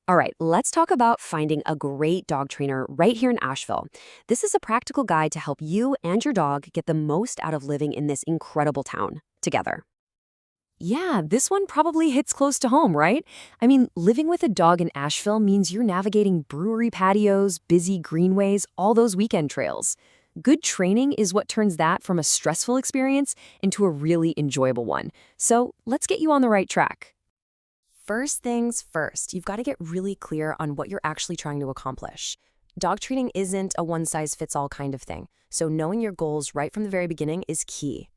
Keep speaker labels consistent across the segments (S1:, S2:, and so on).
S1: All right, let's talk about finding a great dog trainer right here in Asheville. This is a practical guide to help you and your dog get the most out of living in this incredible town together. Yeah, this one probably hits close to home, right? I mean, living with a dog in Asheville means you're navigating brewery patios, busy greenways, all those weekend trails. Good training is what turns that from a stressful experience into a really enjoyable one. So let's get you on the right track. First things first, you've got to get really clear on what you're actually trying to accomplish. Dog training isn't a one-size-fits-all kind of thing, so knowing your goals right from the very beginning is key.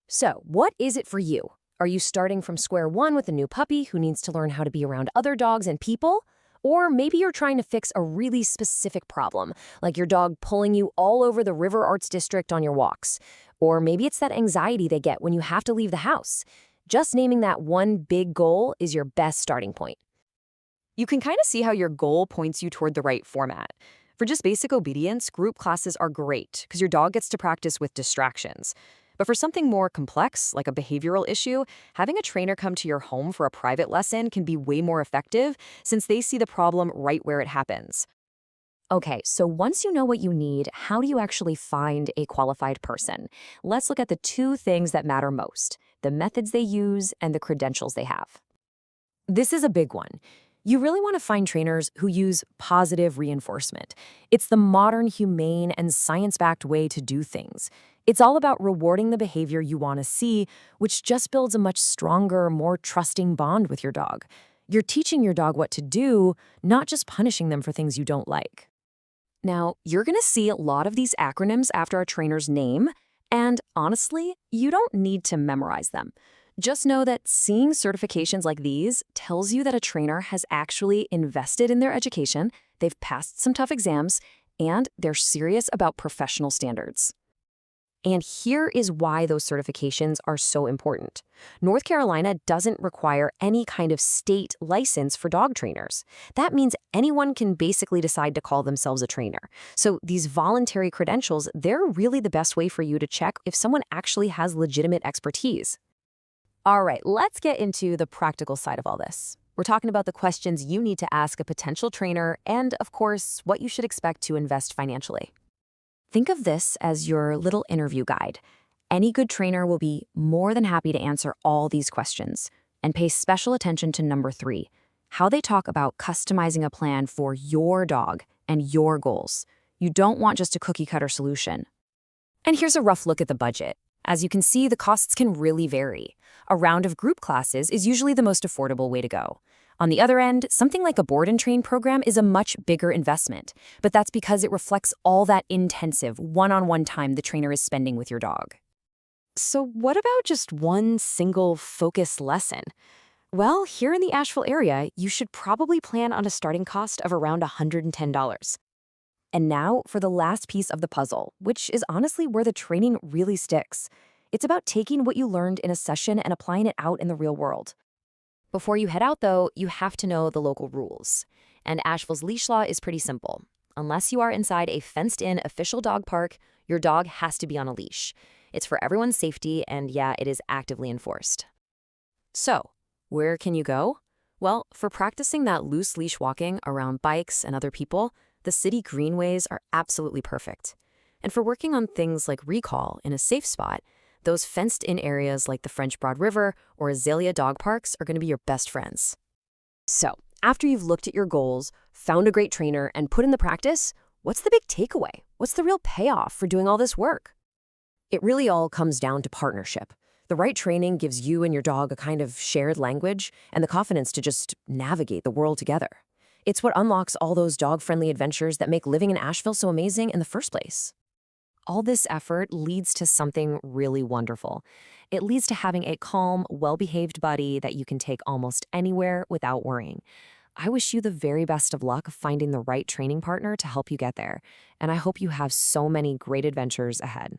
S1: So, what is it for you? Are you starting from square one with a new puppy who needs to learn how to be around other dogs and people? Or maybe you're trying to fix a really specific problem, like your dog pulling you all over the River Arts District on your walks. Or maybe it's that anxiety they get when you have to leave the house. Just naming that one big goal is your best starting point. You can kind of see how your goal points you toward the right format. For just basic obedience, group classes are great because your dog gets to practice with distractions. But for something more complex, like a behavioral issue, having a trainer come to your home for a private lesson can be way more effective since they see the problem right where it happens. Okay, so once you know what you need, how do you actually find a qualified person? Let's look at the two things that matter most: the methods they use and the credentials they have. This is a big one. You really want to find trainers who use positive reinforcement. It's the modern, humane, and science-backed way to do things. It's all about rewarding the behavior you want to see, which just builds a much stronger, more trusting bond with your dog. You're teaching your dog what to do, not just punishing them for things you don't like. Now, you're going to see a lot of these acronyms after a trainer's name, and honestly, you don't need to memorize them. Just know that seeing certifications like these tells you that a trainer has actually invested in their education, they've passed some tough exams, and they're serious about professional standards. And here is why those certifications are so important. North Carolina doesn't require any kind of state license for dog trainers. That means anyone can basically decide to call themselves a trainer. So these voluntary credentials, they're really the best way for you to check if someone actually has legitimate expertise. All right, let's get into the practical side of all this. We're talking about the questions you need to ask a potential trainer and, of course, what you should expect to invest financially. Think of this as your little interview guide. Any good trainer will be more than happy to answer all these questions. And pay special attention to number 3, how they talk about customizing a plan for your dog and your goals. You don't want just a cookie-cutter solution. And here's a rough look at the budget. As you can see, the costs can really vary. A round of group classes is usually the most affordable way to go. On the other end, something like a board and train program is a much bigger investment, but that's because it reflects all that intensive one-on-one time the trainer is spending with your dog. So what about just one single focused lesson? Well, here in the Asheville area, you should probably plan on a starting cost of around $110. And now for the last piece of the puzzle, which is honestly where the training really sticks. It's about taking what you learned in a session and applying it out in the real world. Before you head out, though, you have to know the local rules. And Asheville's leash law is pretty simple. Unless you are inside a fenced-in official dog park, your dog has to be on a leash. It's for everyone's safety, and yeah, it is actively enforced. So, where can you go? Well, for practicing that loose leash walking around bikes and other people, the city greenways are absolutely perfect. And for working on things like recall in a safe spot, those fenced-in areas like the French Broad River or Azalea dog parks are going to be your best friends. So, after you've looked at your goals, found a great trainer, and put in the practice, what's the big takeaway? What's the real payoff for doing all this work? It really all comes down to partnership. The right training gives you and your dog a kind of shared language and the confidence to just navigate the world together. It's what unlocks all those dog-friendly adventures that make living in Asheville so amazing in the first place. All this effort leads to something really wonderful. It leads to having a calm, well-behaved buddy that you can take almost anywhere without worrying. I wish you the very best of luck finding the right training partner to help you get there, and I hope you have so many great adventures ahead.